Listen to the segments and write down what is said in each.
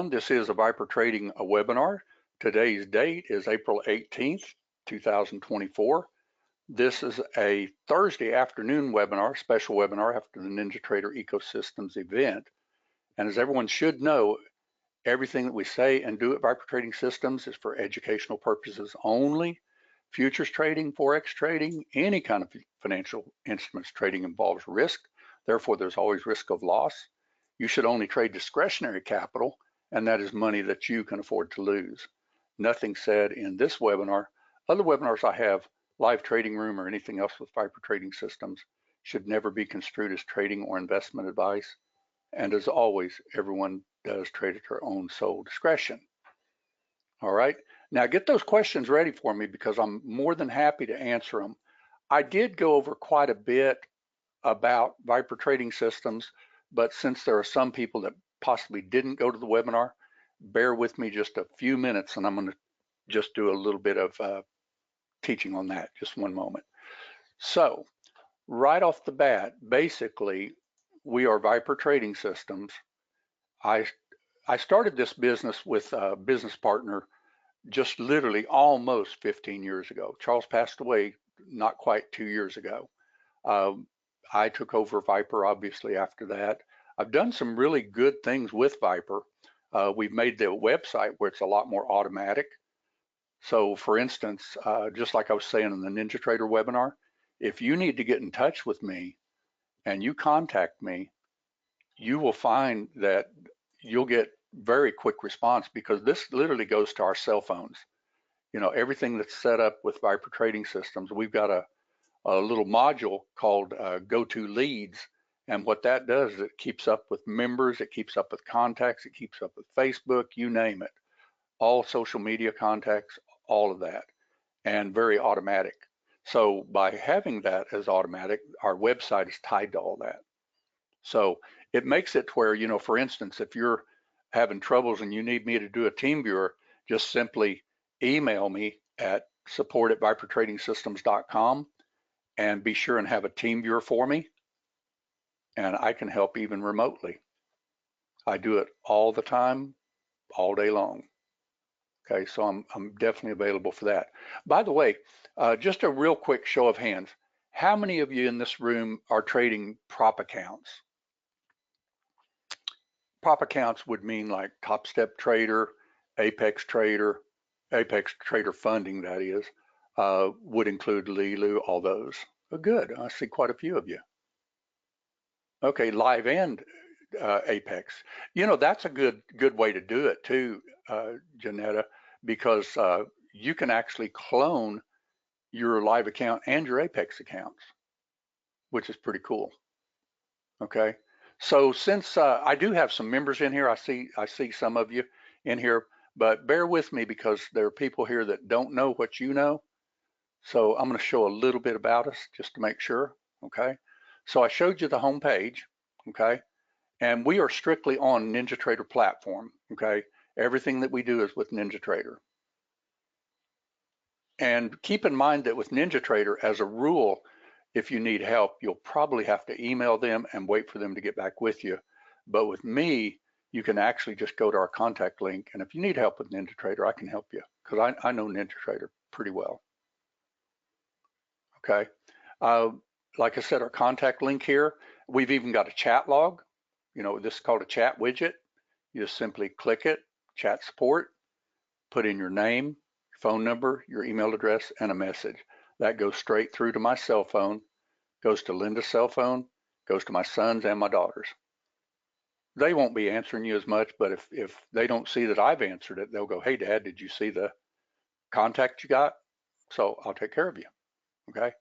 This is a Viper Trading webinar. Today's date is April 18th, 2024. This is a Thursday afternoon webinar, special webinar after the NinjaTrader Ecosystems event. And as everyone should know, everything that we say and do at Viper Trading Systems is for educational purposes only. Futures trading, Forex trading, any kind of financial instruments trading involves risk. Therefore, there's always risk of loss. You should only trade discretionary capital, and that is money that you can afford to lose. Nothing said in this webinar. Other webinars I have, live trading room or anything else with Viper Trading Systems, should never be construed as trading or investment advice. And as always, everyone does trade at their own sole discretion. All right, now get those questions ready for me because I'm more than happy to answer them. I did go over quite a bit about Viper Trading Systems, but since there are some people that possibly didn't go to the webinar, bear with me just a few minutes and I'm going to just do a little bit of teaching on that, just one moment. So right off the bat, basically, we are Viper Trading Systems. I started this business with a business partner just literally almost 15 years ago. Charles passed away not quite 2 years ago. I took over Viper obviously after that. I've done some really good things with Viper. We've made the website where it's a lot more automatic. So for instance, just like I was saying in the NinjaTrader webinar, if you need to get in touch with me and you contact me, you will find that you'll get very quick response because this literally goes to our cell phones. You know, everything that's set up with Viper Trading Systems, we've got a little module called Go To Leads. And what that does is it keeps up with members, it keeps up with contacts, it keeps up with Facebook, you name it, all social media contacts, all of that, and very automatic. So by having that as automatic, our website is tied to all that. So it makes it to where, you know, for instance, if you're having troubles and you need me to do a team viewer, just simply email me at support@vipertradingsystems.com and be sure and have a team viewer for me, and I can help even remotely. I do it all the time, all day long. Okay, so I'm definitely available for that. By the way, just a real quick show of hands. How many of you in this room are trading prop accounts? Prop accounts would mean like Top Step Trader, Apex Trader, Apex Trader Funding, that is, would include Lilu, all those. Oh, good, I see quite a few of you. Okay, live and Apex. You know, that's a good way to do it too, Janetta, because you can actually clone your live account and your Apex accounts, which is pretty cool. Okay, so since I do have some members in here, I see some of you in here, but bear with me because there are people here that don't know what you know. So I'm going to show a little bit about us just to make sure. Okay, so I showed you the home page. Okay, and we are strictly on NinjaTrader platform. Okay, everything that we do is with NinjaTrader. And keep in mind that with NinjaTrader, as a rule, if you need help, you'll probably have to email them and wait for them to get back with you. But with me, you can actually just go to our contact link. And if you need help with NinjaTrader, I can help you because I know NinjaTrader pretty well. Okay. Like I said, our contact link here, we've even got a chat log. You know, this is called a chat widget. You just simply click it, chat support, put in your name, your phone number, your email address, and a message. That goes straight through to my cell phone, goes to Linda's cell phone, goes to my sons and my daughters. They won't be answering you as much, but if they don't see that I've answered it, they'll go, hey, Dad, did you see the contact you got? So I'll take care of you, okay?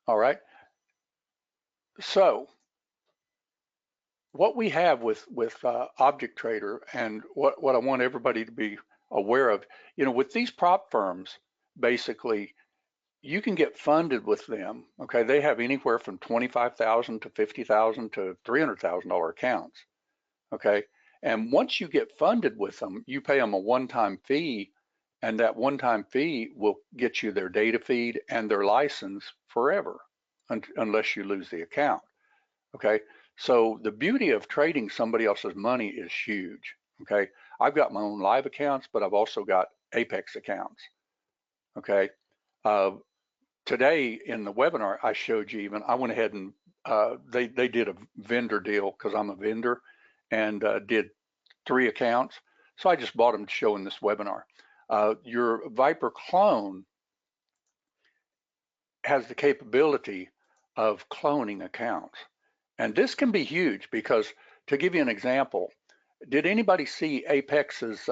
All right. So what we have with Object Trader and what I want everybody to be aware of, you know, with these prop firms, basically, you can get funded with them. Okay, they have anywhere from $25,000 to $50,000 to $300,000 accounts. Okay, and once you get funded with them, you pay them a one-time fee, and that one-time fee will get you their data feed and their license forever, unless you lose the account. Okay, So the beauty of trading somebody else's money is huge. Okay. I've got my own live accounts, but I've also got Apex accounts. Okay. Uh, Today in the webinar, I showed you even, I went ahead and they did a vendor deal because I'm a vendor and did 3 accounts. So I just bought them to show in this webinar. Your Viper clone has the capability of cloning accounts. And this can be huge because, to give you an example, did anybody see Apex's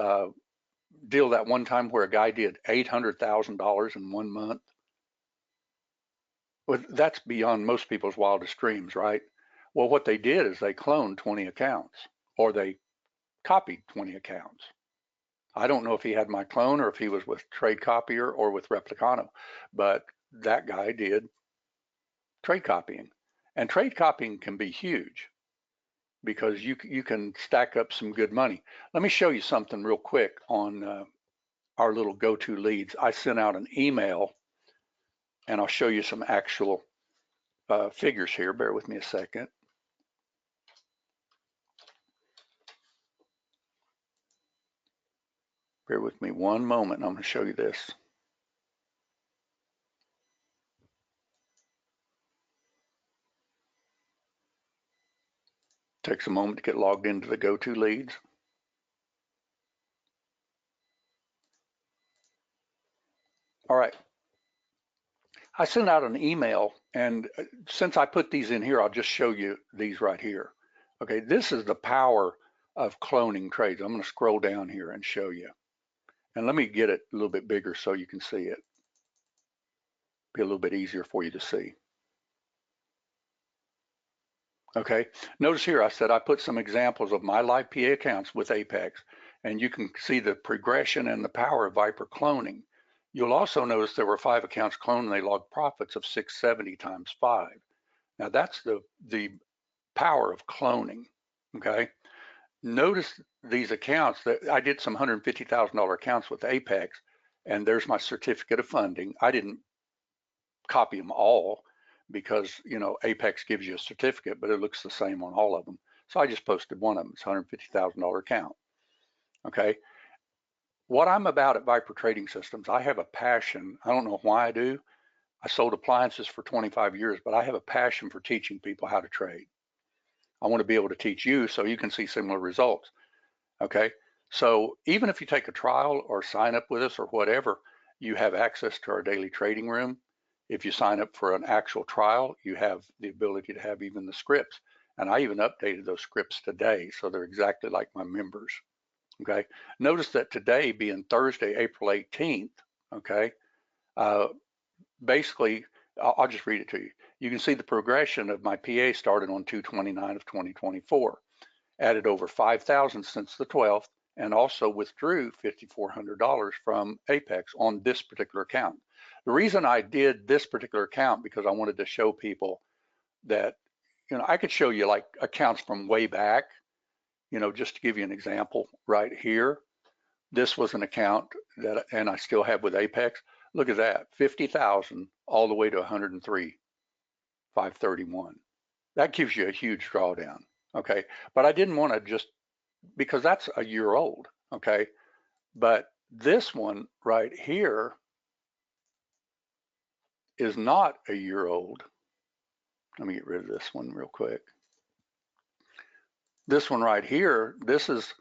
deal that one time where a guy did $800,000 in 1 month? Well, that's beyond most people's wildest dreams, right? Well, what they did is they cloned 20 accounts, or they copied 20 accounts. I don't know if he had my clone or if he was with Trade Copier or with Replicano, but that guy did trade copying. And trade copying can be huge because you can stack up some good money. Let me show you something real quick on our little go-to leads. I sent out an email, and I'll show you some actual figures here. Bear with me a second. Bear with me one moment, and I'm going to show you this. Takes a moment to get logged into the go-to leads. All right. I sent out an email, and since I put these in here, I'll just show you these right here. Okay, this is the power of cloning trades. I'm going to scroll down here and show you. And let me get it a little bit bigger so you can see it. Be a little bit easier for you to see. Okay, notice here I said I put some examples of my live PA accounts with Apex, and you can see the progression and the power of Viper cloning. You'll also notice there were 5 accounts cloned and they logged profits of 670 times 5. Now that's the power of cloning. Okay, notice these accounts that I did some $150,000 accounts with Apex, and there's my certificate of funding. I didn't copy them all because, you know, Apex gives you a certificate, but it looks the same on all of them. So I just posted one of them. It's a $150,000 account. Okay. What I'm about at Viper Trading Systems, I have a passion. I don't know why I do. I sold appliances for 25 years, but I have a passion for teaching people how to trade. I want to be able to teach you so you can see similar results. Okay. So even if you take a trial or sign up with us or whatever, you have access to our daily trading room. If you sign up for an actual trial, you have the ability to have even the scripts. And I even updated those scripts today, so they're exactly like my members. Okay. Notice that today being Thursday, April 18th, okay, basically, I'll just read it to you. You can see the progression of my PA started on 2/29 of 2024, added over 5,000 since the 12th, and also withdrew $5,400 from Apex on this particular account. The reason I did this particular account because I wanted to show people that, you know, I could show you like accounts from way back, you know, just to give you an example right here. This was an account that, and I still have with Apex. Look at that, 50,000 all the way to 103,531. That gives you a huge drawdown. Okay, but I didn't want to just, because that's a year old. Okay, but this one right here is not a year old. Let me get rid of this one real quick. This one right here, this is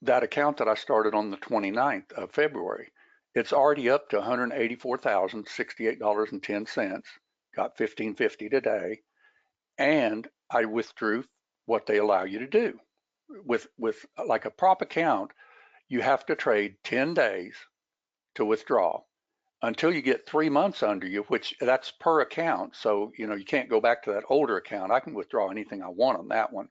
that account that I started on the 29th of February. It's already up to $184,068.10. Got 1550 today, and I withdrew what they allow you to do. With like a prop account, you have to trade 10 days to withdraw until you get 3 months under you, which that's per account. So, you know, you can't go back to that older account. I can withdraw anything I want on that one.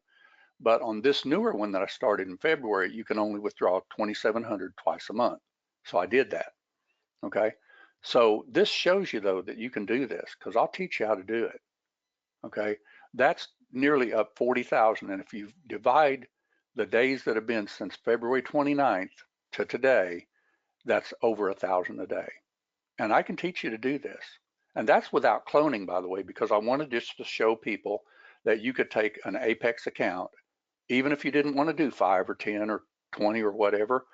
But on this newer one that I started in February, you can only withdraw 2,700 twice a month. So I did that. Okay. So this shows you though that you can do this because I'll teach you how to do it. Okay. That's nearly up 40,000. And if you divide the days that have been since February 29th to today, that's over 1,000 a day. And I can teach you to do this. And that's without cloning, by the way, because I wanted just to show people that you could take an Apex account, even if you didn't want to do 5 or 10 or 20 or whatever,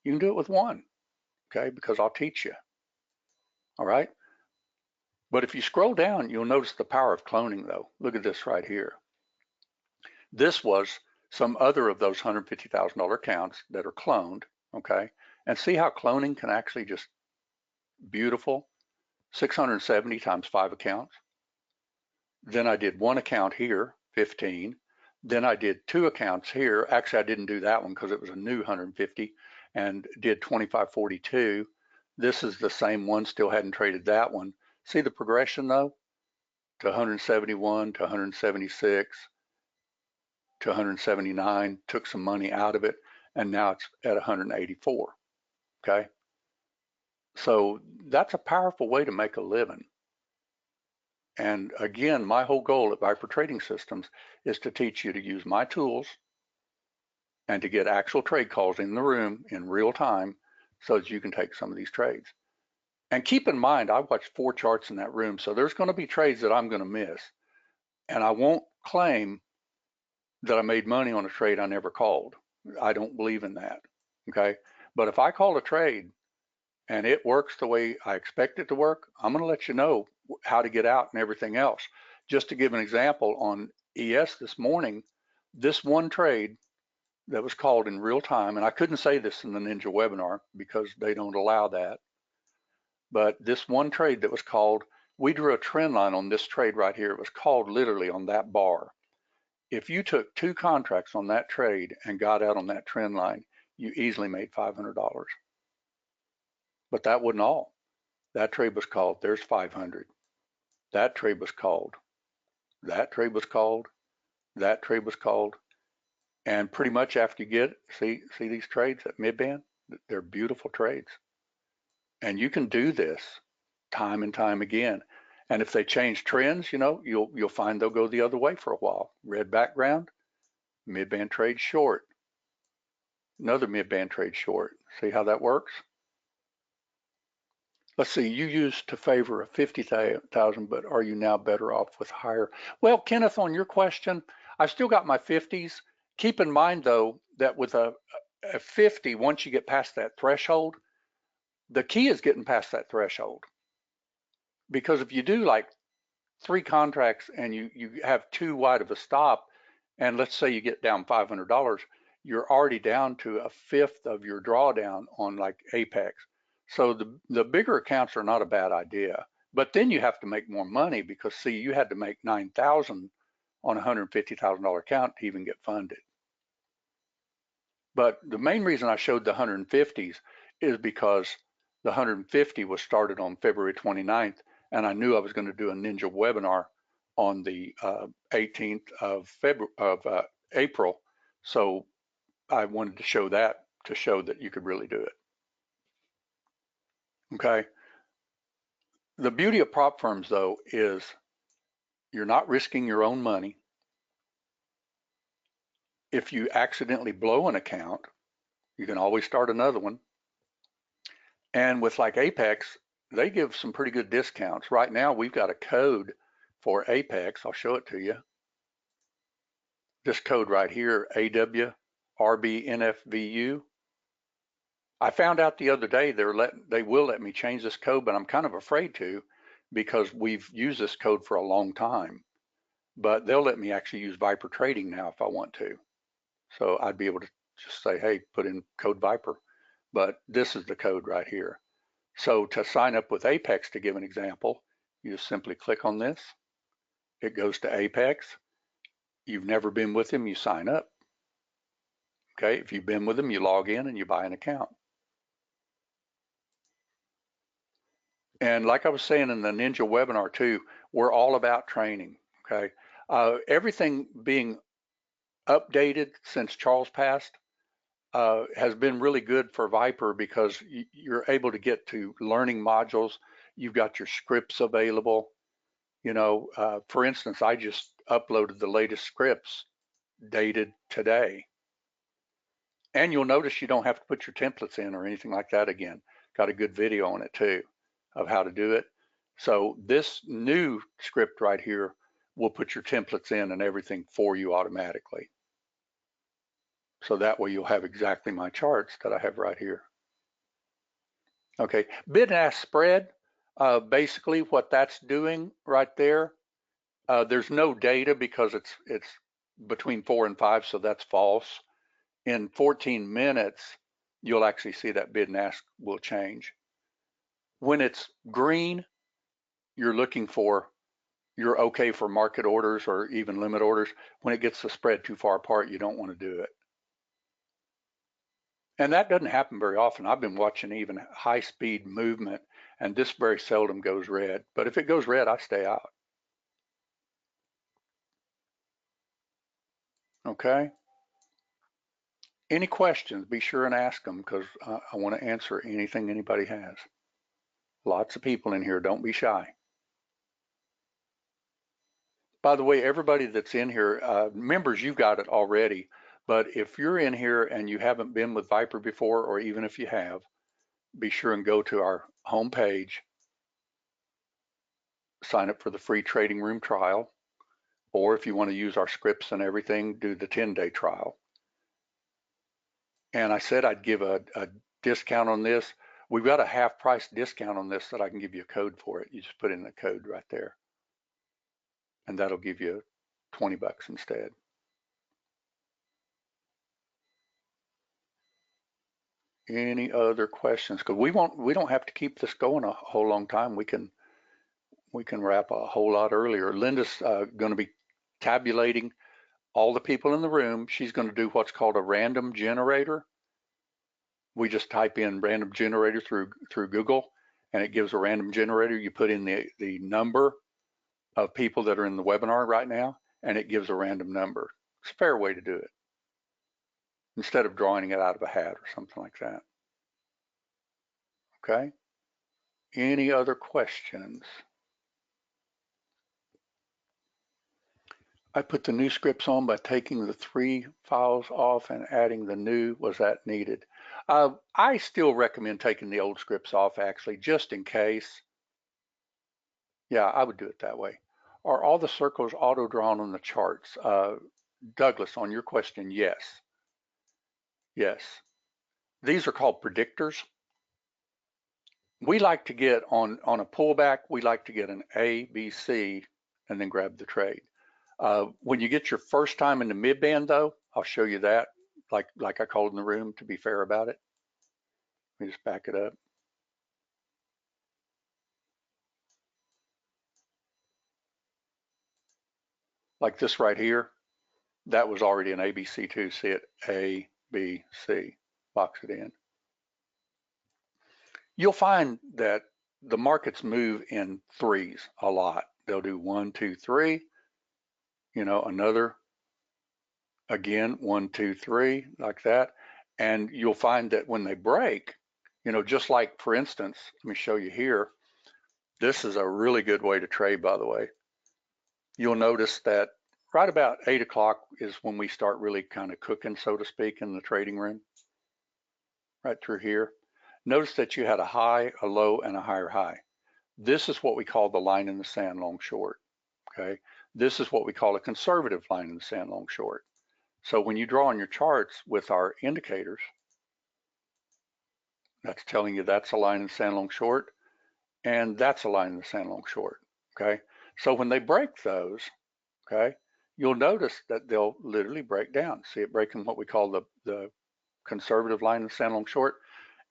you can do it with one, okay? Because I'll teach you, all right? But if you scroll down, you'll notice the power of cloning though. Look at this right here. This was some other of those $150,000 accounts that are cloned, okay? And see how cloning can actually just beautiful, 670 times 5 accounts. Then I did one account here, 15. Then I did 2 accounts here. Actually, I didn't do that one because it was a new 150 and did 2542. This is the same one, still hadn't traded that one. See the progression though? To 171, to 176, to 179, took some money out of it, and now it's at 184, okay? So that's a powerful way to make a living. And again, my whole goal at Viper Trading Systems is to teach you to use my tools and to get actual trade calls in the room in real time so that you can take some of these trades. And keep in mind, I watched 4 charts in that room, so there's going to be trades that I'm going to miss. And I won't claim that I made money on a trade I never called. I don't believe in that, okay? But if I call a trade and it works the way I expect it to work, I'm going to let you know how to get out and everything else. Just to give an example, on ES this morning, this one trade that was called in real time, and I couldn't say this in the Ninja webinar because they don't allow that, but this one trade that was called, we drew a trend line on this trade right here. It was called literally on that bar. If you took 2 contracts on that trade and got out on that trend line, you easily made $500. But that wasn't all. That trade was called, there's 500. That trade was called. That trade was called. That trade was called. And pretty much after you get, see these trades at mid-band? They're beautiful trades. And you can do this time and time again. And if they change trends, you know, you'll find they'll go the other way for a while. Red background, mid-band trade short. Another mid-band trade short. See how that works? Let's see, you used to favor a 50,000, but are you now better off with higher? Well, Kenneth, on your question, I've still got my 50s. Keep in mind though, that with a 50, once you get past that threshold, the key is getting past that threshold. Because if you do like 3 contracts and you have too wide of a stop, and let's say you get down $500, you're already down to a 1/5 of your drawdown on like Apex. So the bigger accounts are not a bad idea, but then you have to make more money because see, you had to make 9,000 on a $150,000 account to even get funded. But the main reason I showed the 150s is because the 150 was started on February 29th, and I knew I was going to do a Ninja webinar on the 18th of April. So I wanted to show that to show that you could really do it. Okay. The beauty of prop firms though is you're not risking your own money. If you accidentally blow an account, you can always start another one. And with like Apex, they give some pretty good discounts. Right now, we've got a code for Apex. I'll show it to you. This code right here, AWRBNFVU. I found out the other day they will let me change this code, but I'm kind of afraid to because we've used this code for a long time. But they'll let me actually use Viper Trading now if I want to. So I'd be able to just say, hey, put in code Viper. But this is the code right here. So to sign up with Apex, to give an example, you just simply click on this. It goes to Apex. You've never been with them, you sign up. Okay, if you've been with them, you log in and you buy an account. And like I was saying in the Ninja webinar too, we're all about training, okay? Everything being updated since Charles passed has been really good for Viper because you're able to get to learning modules. You've got your scripts available. You know, for instance, I just uploaded the latest scripts dated today. And you'll notice you don't have to put your templates in or anything like that again. Got a good video on it too of how to do it. So this new script right here we'll put your templates in and everything for you automatically. So that way you'll have exactly my charts that I have right here. Okay, bid and ask spread, basically what that's doing right there, there's no data because it's between 4 and 5, so that's false. In 14 minutes, you'll actually see that bid and ask will change. When it's green, you're looking for, you're okay for market orders or even limit orders. When it gets the spread too far apart, you don't want to do it. And that doesn't happen very often. I've been watching even high speed movement, and this very seldom goes red. But if it goes red, I stay out. Okay. Any questions, be sure and ask them, because I want to answer anything anybody has. Lots of people in here, don't be shy. By the way, everybody that's in here, members, you've got it already, but if you're in here and you haven't been with Viper before, or even if you have, be sure and go to our home page, sign up for the free trading room trial, or if you want to use our scripts and everything, do the 10-day trial. And I said I'd give a discount on this. We've got a half price discount on this that I can give you a code for it. You just put in the code right there, and that'll give you 20 bucks instead. Any other questions? Because we don't have to keep this going a whole long time. We can wrap a whole lot earlier. Linda's going to be tabulating all the people in the room. She's going to do what's called a random generator. We just type in random generator through Google, and it gives a random generator. You put in the number of people that are in the webinar right now, and it gives a random number. It's a fair way to do it, instead of drawing it out of a hat or something like that. Okay? Any other questions? I put the new scripts on by taking the 3 files off and adding the new. Was that needed? I still recommend taking the old scripts off, actually, just in case. Yeah, I would do it that way. Are all the circles auto-drawn on the charts? Douglas, on your question, yes. Yes. These are called predictors. We like to get, on a pullback, we like to get an A, B, C, and then grab the trade. When you get your first time in the mid-band, though, I'll show you that, like I called in the room, to be fair about it. Let me just back it up. Like this right here, that was already an ABC2. See it? A, B, C. Box it in. You'll find that the markets move in threes a lot. They'll do 1, 2, 3, another, again, 1, 2, 3, like that. And you'll find that when they break, just like, for instance, let me show you here. This is a really good way to trade, by the way. You'll notice that right about 8 o'clock is when we start really kind of cooking, so to speak, in the trading room, right through here. Notice that you had a high, a low, and a higher high. This is what we call the line in the sand long short, okay? This is what we call a conservative line in the sand long short. So when you draw on your charts with our indicators, that's telling you that's a line in the sand long short, and that's a line in the sand long short, okay? So when they break those, okay, you'll notice that they'll literally break down. See it breaking what we call the conservative line in the sand long short,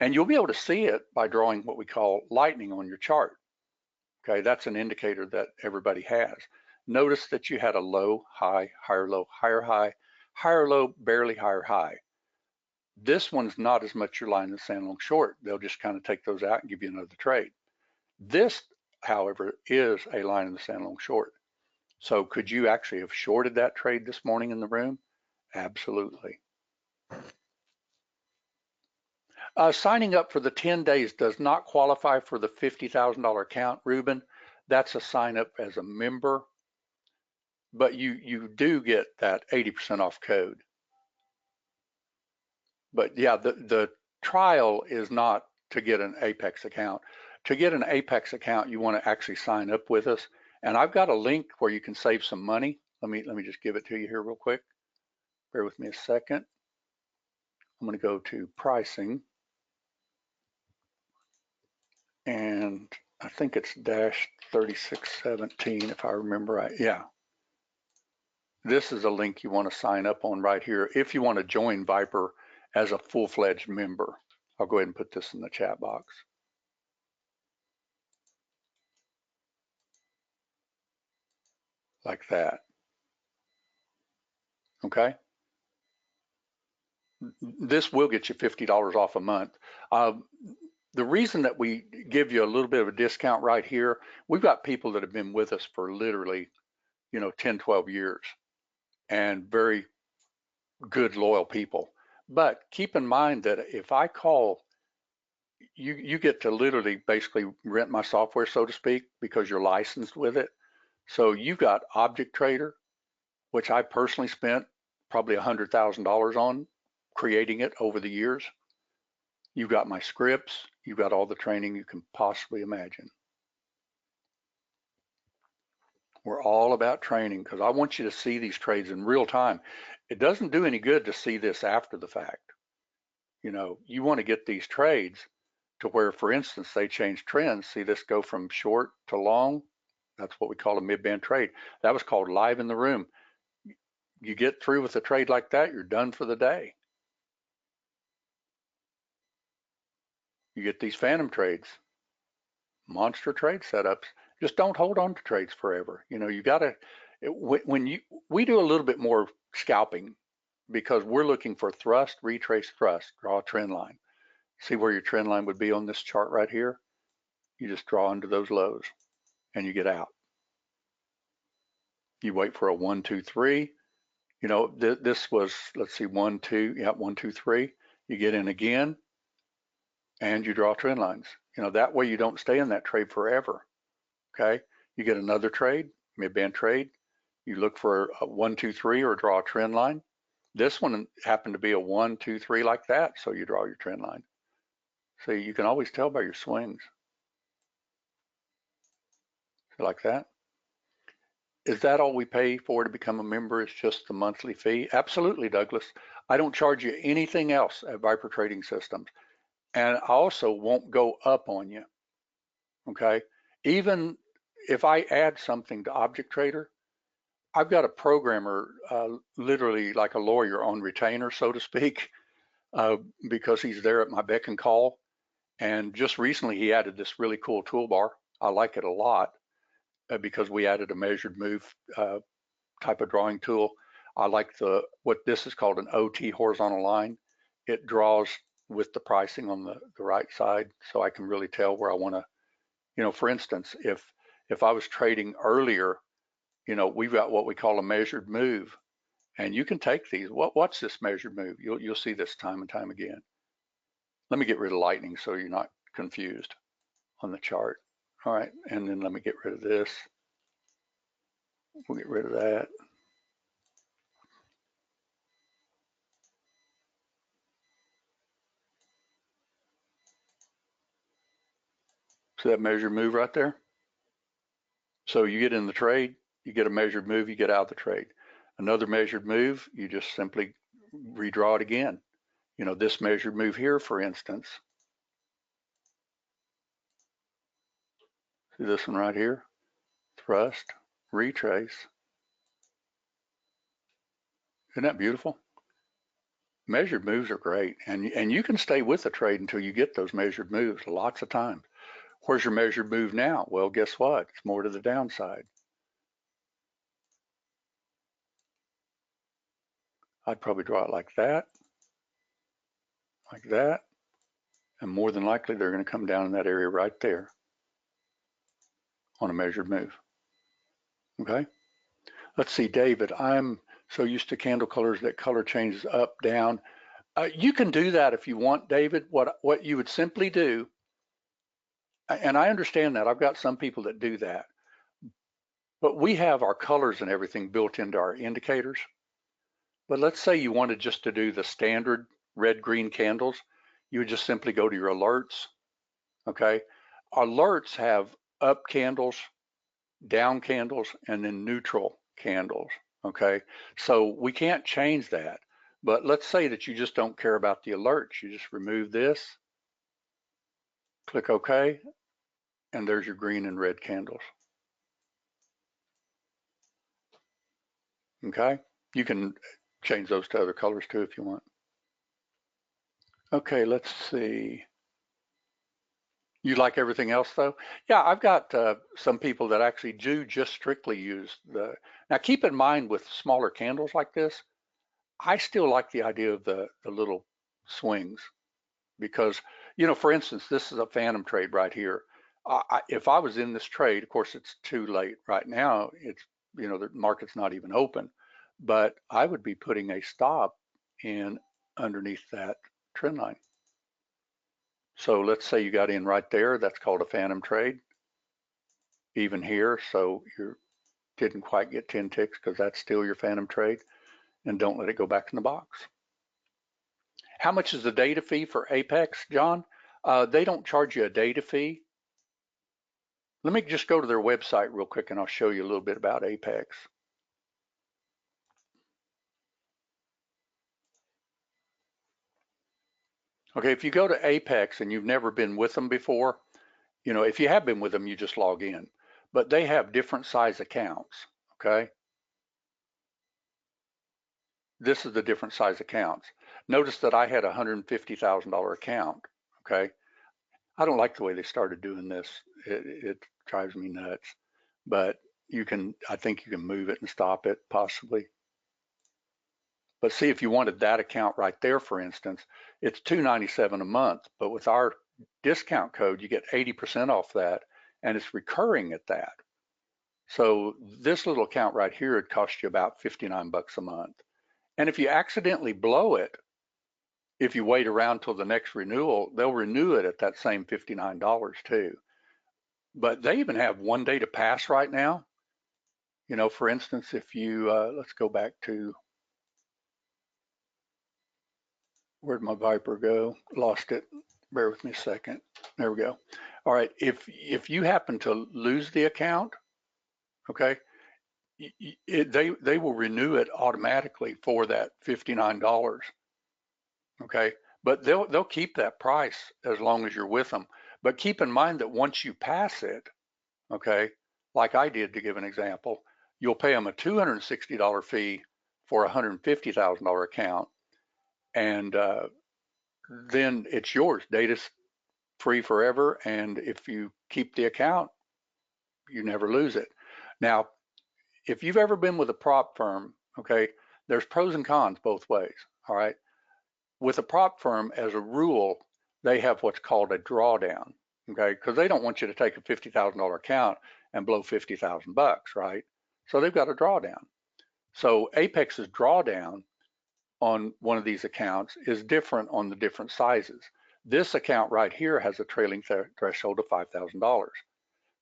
and you'll be able to see it by drawing what we call lightning on your chart. Okay, that's an indicator that everybody has. Notice that you had a low, high, higher, low, higher, high, higher, low, barely higher, high. This one's not as much your line in the sand long short. They'll just kind of take those out and give you another trade. This, however, is a line in the sand long short. So could you actually have shorted that trade this morning in the room? Absolutely. Signing up for the 10 days does not qualify for the $50,000 account, Ruben. That's a sign up as a member, but you do get that 80% off code. But yeah, the trial is not to get an Apex account. To get an Apex account, you want to actually sign up with us, And I've got a link where you can save some money. Let me just give it to you here real quick. Bear with me a second. I'm going to go to pricing, and I think it's dash 3617 if I remember right. Yeah. This is a link you want to sign up on right here if you want to join Viper as a full-fledged member. I'll go ahead and put this in the chat box. Like that. Okay. This will get you $50 off a month. The reason that we give you a little bit of a discount right here, we've got people that have been with us for literally, 10, 12 years, and very good, loyal people. But keep in mind that if I call, you get to literally basically rent my software, so to speak, because you're licensed with it. So you've got Object Trader, which I personally spent probably $100,000 on creating it over the years. You've got my scripts, you've got all the training you can possibly imagine. We're all about training because I want you to see these trades in real time. It doesn't do any good to see this after the fact. You want to get these trades to where, for instance, they change trends. See this go from short to long? That's what we call a mid-band trade. That was called live in the room. You get through with a trade like that, you're done for the day. You get these phantom trades, monster trade setups. Just don't hold on to trades forever. You got to, we do a little bit more scalping because we're looking for thrust, retrace, thrust, draw a trend line. See where your trend line would be on this chart right here? You just draw into those lows and you get out. You wait for a 1, 2, 3. This was, let's see, 1, 2, yeah, 1, 2, 3. You get in again and you draw trend lines. That way you don't stay in that trade forever. Okay. You get another trade, mid-band trade. You look for a 1, 2, 3 or draw a trend line. This one happened to be a 1, 2, 3 like that. So you draw your trend line. See, you can always tell by your swings. Like that. Is that all we pay for to become a member? Is just the monthly fee? Absolutely, Douglas. I don't charge you anything else at Viper Trading Systems. And I also won't go up on you. Okay. Even if I add something to Object Trader, I've got a programmer, literally like a lawyer on retainer, so to speak, because he's there at my beck and call. And just recently he added this really cool toolbar. I like it a lot because we added a measured move type of drawing tool. I like what this is called an OT, horizontal line. It draws with the pricing on the right side, so I can really tell where I want to, for instance, if I was trading earlier, we've got what we call a measured move, and you can take these. What's this measured move? You'll see this time and time again. Let me get rid of lightning so you're not confused on the chart. All right, and then let me get rid of this. We'll get rid of that. See that measured move right there? So you get in the trade, you get a measured move, you get out of the trade. Another measured move, you just simply redraw it again. This measured move here, for instance. See this one right here? Thrust, retrace. Isn't that beautiful? Measured moves are great, and you can stay with the trade until you get those measured moves lots of times. Where's your measured move now? Well, guess what? It's more to the downside. I'd probably draw it like that, and more than likely they're going to come down in that area right there on a measured move. Okay. Let's see, David, I'm so used to candle colors that color changes up, down. You can do that if you want, David. What you would simply do, and I understand that. I've got some people that do that. But we have our colors and everything built into our indicators. But let's say you wanted just to do the standard red, green candles. You would just simply go to your alerts, okay? Alerts have up candles, down candles, and then neutral candles, okay? So we can't change that. But let's say that you just don't care about the alerts. You just remove this, click OK, and there's your green and red candles, okay? You can change those to other colors too if you want. Okay, let's see. You like everything else though? Yeah, I've got some people that actually do just strictly use the, now keep in mind with smaller candles like this, I still like the idea of the little swings because, you know, for instance, this is a phantom trade right here. If I was in this trade, of course, it's too late right now. It's, you know, the market's not even open, but I would be putting a stop in underneath that trend line. So let's say you got in right there. That's called a phantom trade. Even here, so you didn't quite get 10 ticks because that's still your phantom trade, and don't let it go back in the box. How much is the data fee for Apex, John? They don't charge you a data fee. Let me just go to their website real quick and I'll show you a little bit about Apex. Okay, if you go to Apex and you've never been with them before, you know, if you have been with them, you just log in. But they have different size accounts, okay? This is the different size accounts. Notice that I had a $150,000 account, okay? I don't like the way they started doing this. It drives me nuts. But you can, I think you can move it and stop it possibly. But see, if you wanted that account right there, for instance, it's $297 a month. But with our discount code, you get 80% off that, and it's recurring at that. So this little account right here, it costs you about 59 bucks a month. And if you accidentally blow it, if you wait around till the next renewal, they'll renew it at that same $59 too. But they even have 1 day to pass right now. You know, for instance, if you, let's go back to, where'd my Viper go? Lost it. Bear with me a second. There we go. All right, if you happen to lose the account, okay, they will renew it automatically for that $59. Okay, but they'll keep that price as long as you're with them. But keep in mind that once you pass it, okay, like I did to give an example, you'll pay them a $260 fee for a $150,000 account, and then it's yours. Data's free forever, and if you keep the account, you never lose it. Now, if you've ever been with a prop firm, okay, there's pros and cons both ways, all right? With a prop firm, as a rule, they have what's called a drawdown, okay? Because they don't want you to take a $50,000 account and blow 50,000 bucks, right? So they've got a drawdown. So Apex's drawdown on one of these accounts is different on the different sizes. This account right here has a trailing threshold of $5,000.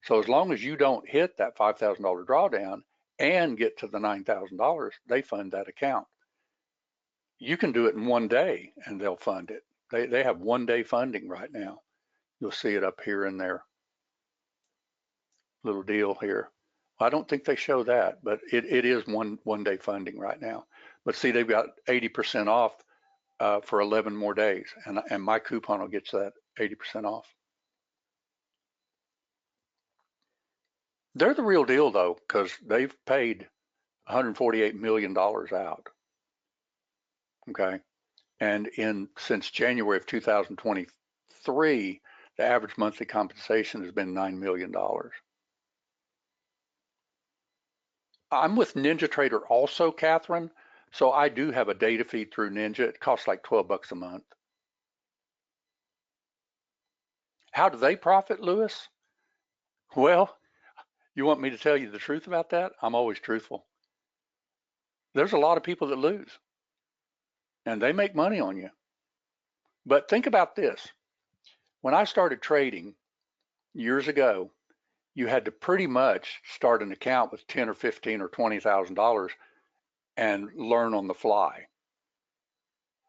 So as long as you don't hit that $5,000 drawdown and get to the $9,000, they fund that account. You can do it in 1 day and they'll fund it. They have 1 day funding right now. You'll see it up here in their little deal here. I don't think they show that, but it is one day funding right now. But see, they've got 80% off for 11 more days, and my coupon will get you that 80% off. They're the real deal though, because they've paid $148 million out. Okay, and since January of 2023, the average monthly compensation has been $9 million. I'm with NinjaTrader also, Catherine. So I do have a data feed through Ninja. It costs like 12 bucks a month. How do they profit, Lewis? Well, you want me to tell you the truth about that? I'm always truthful. There's a lot of people that lose, and they make money on you. But think about this. When I started trading years ago, you had to pretty much start an account with 10 or 15 or $20,000 and learn on the fly.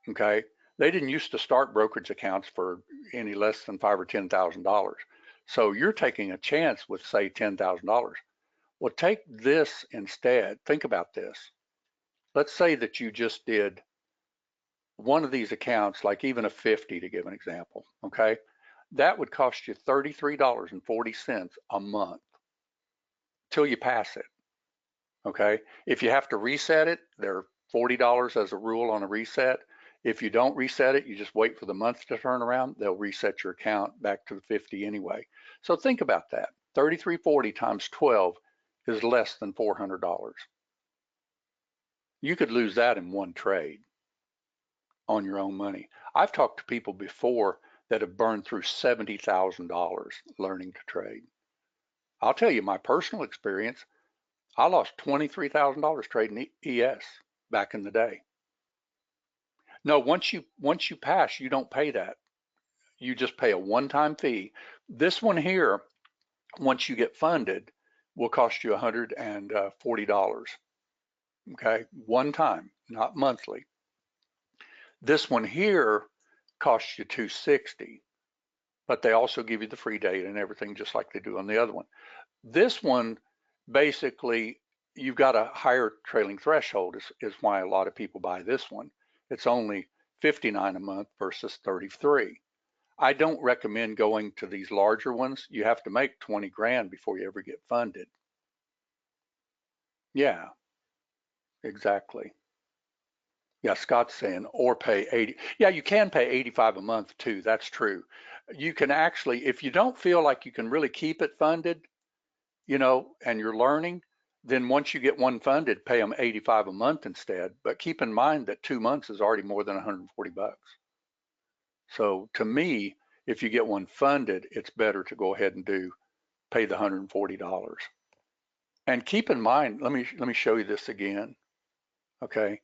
Okay, they didn't used to start brokerage accounts for any less than $5,000 or $10,000. So you're taking a chance with say $10,000. Well, take this instead. Think about this. Let's say that you just did one of these accounts, like even a 50 to give an example, okay? That would cost you $33.40 a month till you pass it, okay? If you have to reset it, they're $40 as a rule on a reset. If you don't reset it, you just wait for the month to turn around, they'll reset your account back to the 50 anyway. So think about that. 33.40 times 12 is less than $400. You could lose that in one trade on your own money. I've talked to people before that have burned through $70,000 learning to trade. I'll tell you my personal experience. I lost $23,000 trading ES back in the day. No, once you pass, you don't pay that. You just pay a one-time fee. This one here, once you get funded, will cost you $140. Okay, one time, not monthly. This one here costs you $260, but they also give you the free data and everything just like they do on the other one. This one, basically, you've got a higher trailing threshold is why a lot of people buy this one. It's only $59 a month versus $33. I don't recommend going to these larger ones. You have to make 20 grand before you ever get funded. Yeah, exactly. Yeah, Scott's saying, or pay 80. Yeah, you can pay 85 a month too. That's true. You can actually, if you don't feel like you can really keep it funded, and you're learning, then once you get one funded, pay them 85 a month instead. But keep in mind that 2 months is already more than 140 bucks. So to me, if you get one funded, it's better to go ahead and pay the $140. And keep in mind, let me show you this again. Okay.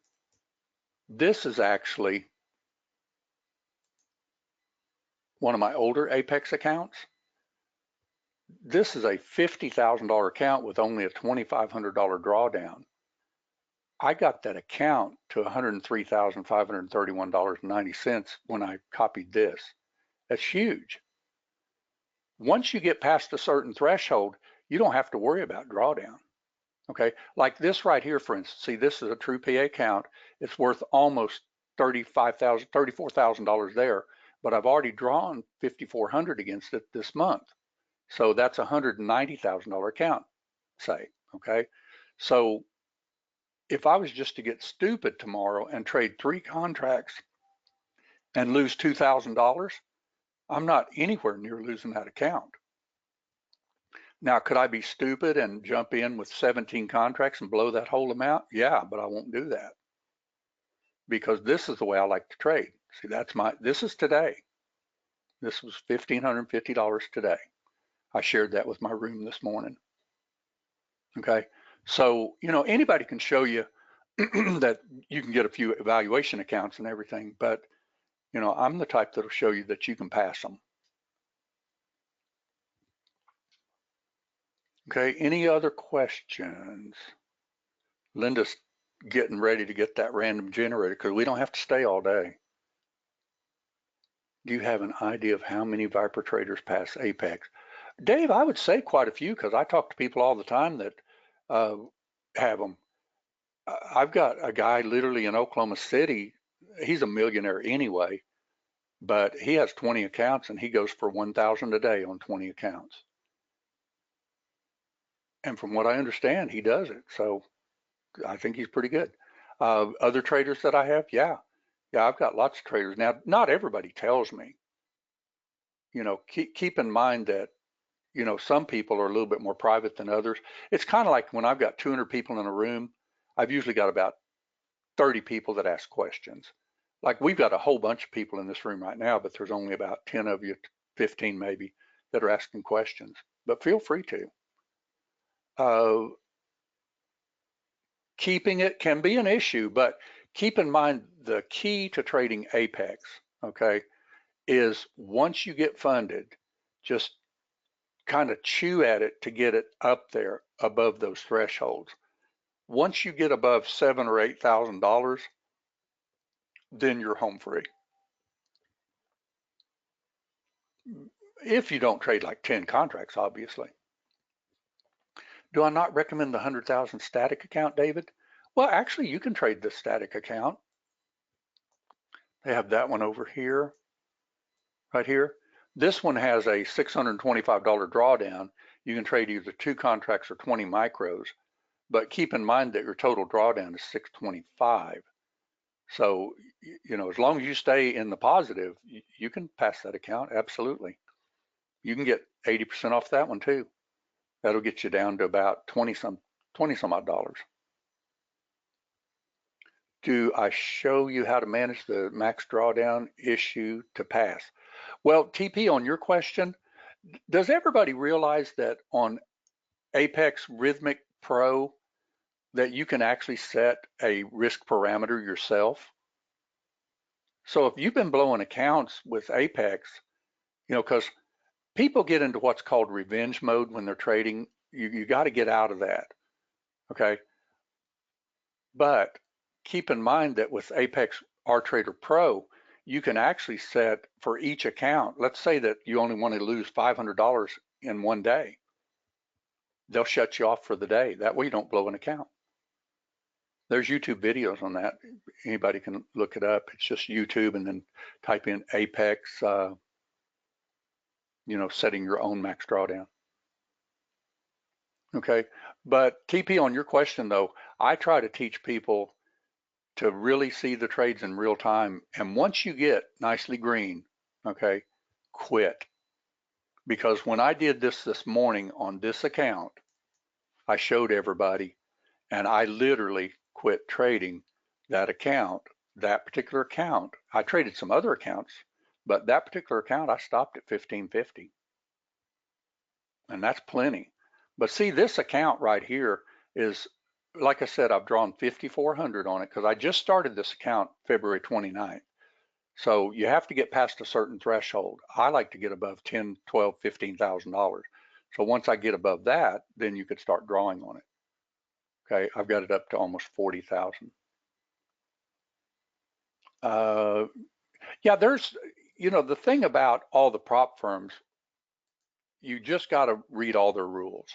This is actually one of my older Apex accounts. This is a $50,000 account with only a $2,500 drawdown. I got that account to $103,531.90 when I copied this. That's huge. Once you get past a certain threshold, you don't have to worry about drawdown. Okay, like this right here, for instance. See, this is a true PA account. It's worth almost $34,000 there, but I've already drawn $5,400 against it this month. So that's a $190,000 account, say. Okay, so if I was just to get stupid tomorrow and trade 3 contracts and lose $2,000, I'm not anywhere near losing that account. Now, could I be stupid and jump in with 17 contracts and blow that whole amount? Yeah, but I won't do that because this is the way I like to trade. See, this is today. This was $1,550 today. I shared that with my room this morning. Okay, so anybody can show you that you can get a few evaluation accounts and everything, but I'm the type that'll show you that you can pass them. Okay, any other questions? Linda's getting ready to get that random generator because we don't have to stay all day. Do you have an idea of how many Viper traders pass Apex? Dave, I would say quite a few because I talk to people all the time that have them. I've got a guy literally in Oklahoma City. He's a millionaire anyway, but he has 20 accounts and he goes for 1,000 a day on 20 accounts. And from what I understand, he does it. So I think he's pretty good. Other traders that I have, yeah, I've got lots of traders. Now, not everybody tells me. Keep in mind that some people are a little bit more private than others. It's kind of like when I've got 200 people in a room, I've usually got about 30 people that ask questions. Like we've got a whole bunch of people in this room right now, but there's only about 10 of you, 15 maybe, that are asking questions. But feel free to. Keeping it can be an issue, but keep in mind the key to trading Apex, okay, is once you get funded, just kind of chew at it to get it up there above those thresholds. Once you get above $7,000 or $8,000, then you're home free. If you don't trade like 10 contracts, obviously. Do I not recommend the 100,000 static account, David? Well, actually, you can trade the static account. They have that one over here, right here. This one has a $625 drawdown. You can trade either 2 contracts or 20 micros, but keep in mind that your total drawdown is 625. So, you know, as long as you stay in the positive, you can pass that account, absolutely. You can get 80% off that one too. That'll get you down to about 20 some odd dollars. Do I show you how to manage the max drawdown issue to pass? Well, TP, on your question, does everybody realize that on Apex Rhythmic Pro that you can actually set a risk parameter yourself? So if you've been blowing accounts with Apex, you know, because people get into what's called revenge mode when they're trading. You got to get out of that, okay? But keep in mind that with Apex RTrader Pro, you can actually set for each account. Let's say that you only want to lose $500 in one day. They'll shut you off for the day. That way you don't blow an account. There's YouTube videos on that. Anybody can look it up. It's just YouTube and then type in Apex, you know, setting your own max drawdown. Okay, but TP, on your question though, I try to teach people to really see the trades in real time. And once you get nicely green, okay, quit. Because when I did this morning on this account, I showed everybody, and I literally quit trading that account, that particular account. I traded some other accounts, but that particular account, I stopped at 1550. And that's plenty. But see, this account right here is, like I said, I've drawn 5,400 on it because I just started this account February 29th. So you have to get past a certain threshold. I like to get above 10, 12, $15,000. So once I get above that, then you could start drawing on it. Okay, I've got it up to almost 40,000. Yeah, there's, you know, the thing about all the prop firms, you just got to read all their rules.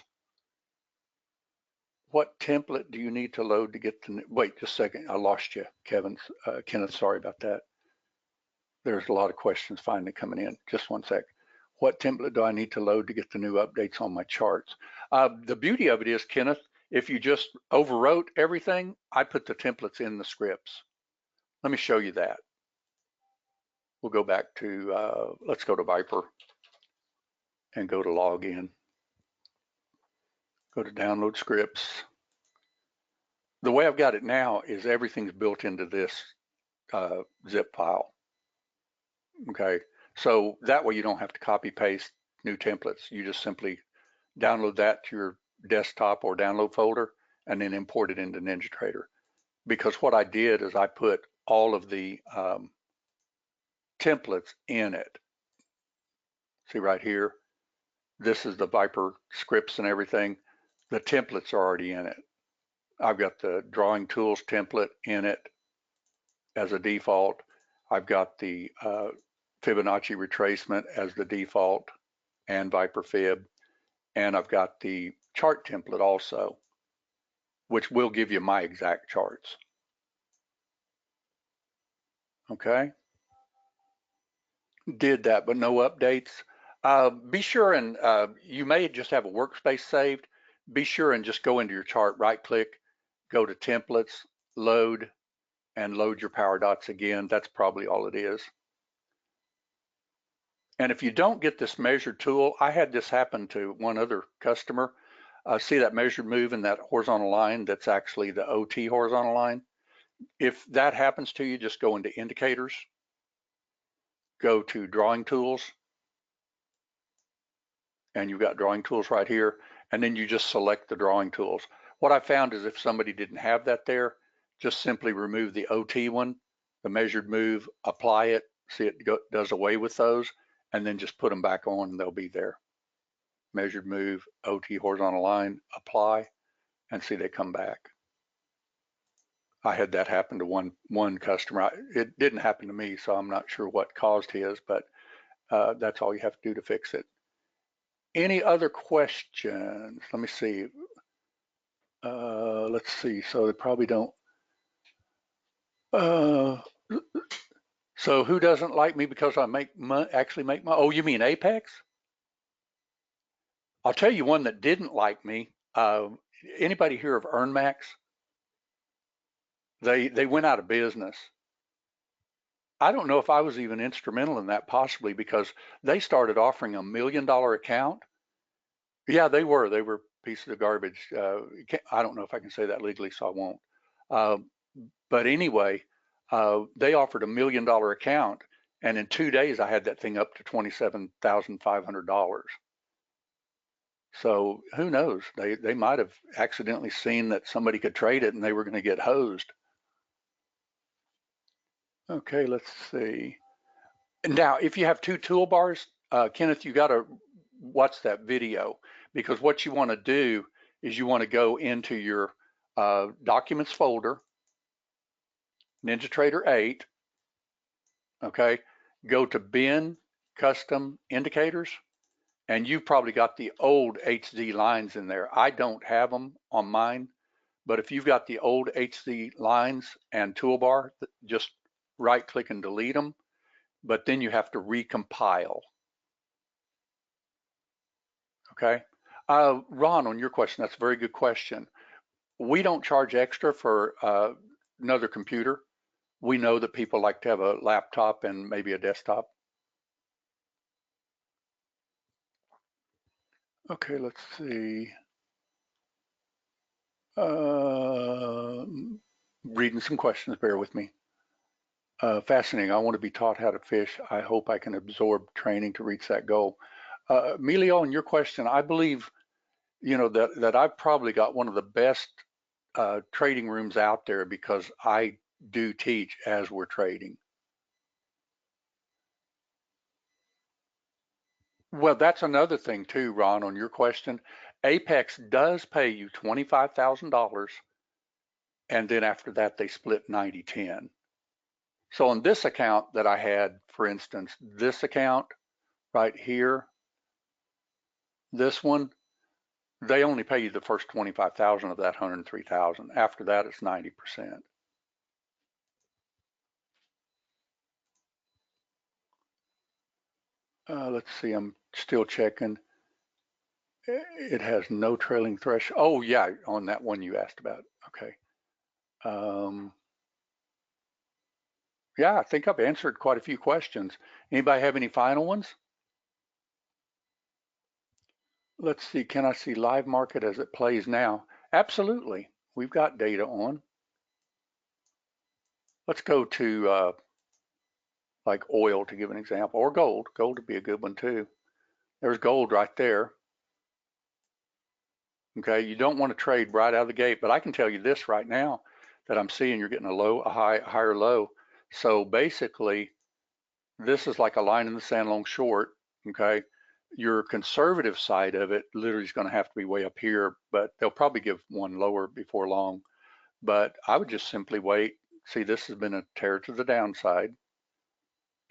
What template do you need to load to get the, wait just a second, I lost you, Kenneth, sorry about that. There's a lot of questions finally coming in. Just one sec. What template do I need to load to get the new updates on my charts? The beauty of it is, Kenneth, if you just overwrote everything, I put the templates in the scripts. Let me show you that. We'll go back to, let's go to Viper and go to login. Go to download scripts. The way I've got it now is everything's built into this zip file. Okay, so that way you don't have to copy paste new templates. You just simply download that to your desktop or download folder and then import it into NinjaTrader. Because what I did is I put all of the templates in it. See right here, this is the Viper scripts and everything. The templates are already in it. I've got the drawing tools template in it as a default. I've got the Fibonacci retracement as the default and Viper Fib. And I've got the chart template also, which will give you my exact charts. Okay. Did that, but no updates. Be sure and you may just have a workspace saved. Be sure and just go into your chart, right click, go to templates, load, and load your power dots again. That's probably all it is. And if you don't get this measured tool, I had this happen to one other customer. See that measured move in that horizontal line? That's actually the OT horizontal line. If that happens to you, just go into indicators, go to drawing tools, and you've got drawing tools right here, and then you just select the drawing tools. What I found is if somebody didn't have that there, just simply remove the OT one, the measured move, apply it, see it does away with those, and then just put them back on and they'll be there. Measured move, OT horizontal line, apply, and see they come back. I had that happen to one customer. It didn't happen to me, so I'm not sure what caused his, but that's all you have to do to fix it. Any other questions? Let me see. Let's see. So they probably don't. Uh, so who doesn't like me because I actually make money? Oh, you mean Apex? I'll tell you one that didn't like me. Anybody hear of EarnMax? They went out of business. I don't know if I was even instrumental in that, possibly because they started offering $1 million account. Yeah, they were. They were pieces of garbage. I don't know if I can say that legally, so I won't. Uh, but anyway, they offered $1 million account, and in 2 days I had that thing up to $27,500. So who knows? They might have accidentally seen that somebody could trade it and they were going to get hosed. Okay, let's see. Now, if you have two toolbars, Kenneth, you got to watch that video, because what you want to do is you want to go into your documents folder, NinjaTrader 8, okay, go to bin custom indicators, and you've probably got the old HD lines in there. I don't have them on mine, but if you've got the old HD lines and toolbar, just right click and delete them, but then you have to recompile. Okay. Ron, on your question, that's a very good question. We don't charge extra for another computer. We know that people like to have a laptop and maybe a desktop. Okay, let's see. Reading some questions, bear with me. Fascinating. I want to be taught how to fish. I hope I can absorb training to reach that goal. Emilio, on your question, I believe, that I've probably got one of the best trading rooms out there, because I do teach as we're trading. Well, that's another thing too, Ron, on your question. Apex does pay you $25,000, and then after that they split 90-10. So on this account that I had, for instance, this account right here, this one, they only pay you the first 25,000 of that 103,000. After that, it's 90%. Let's see, I'm still checking. It has no trailing threshold. Oh yeah, on that one you asked about. Okay. Yeah, I think I've answered quite a few questions. Anybody have any final ones? Let's see, can I see live market as it plays now? Absolutely. We've got data on. Let's go to like oil, to give an example, or gold. Gold would be a good one too. There's gold right there. Okay, you don't want to trade right out of the gate, but I can tell you this right now, that I'm seeing you're getting a low, a high, a higher low. So basically, this is like a line in the sand long short. Okay, your conservative side of it literally is going to have to be way up here, but they'll probably give one lower before long. But I would just simply wait. See, this has been a tear to the downside.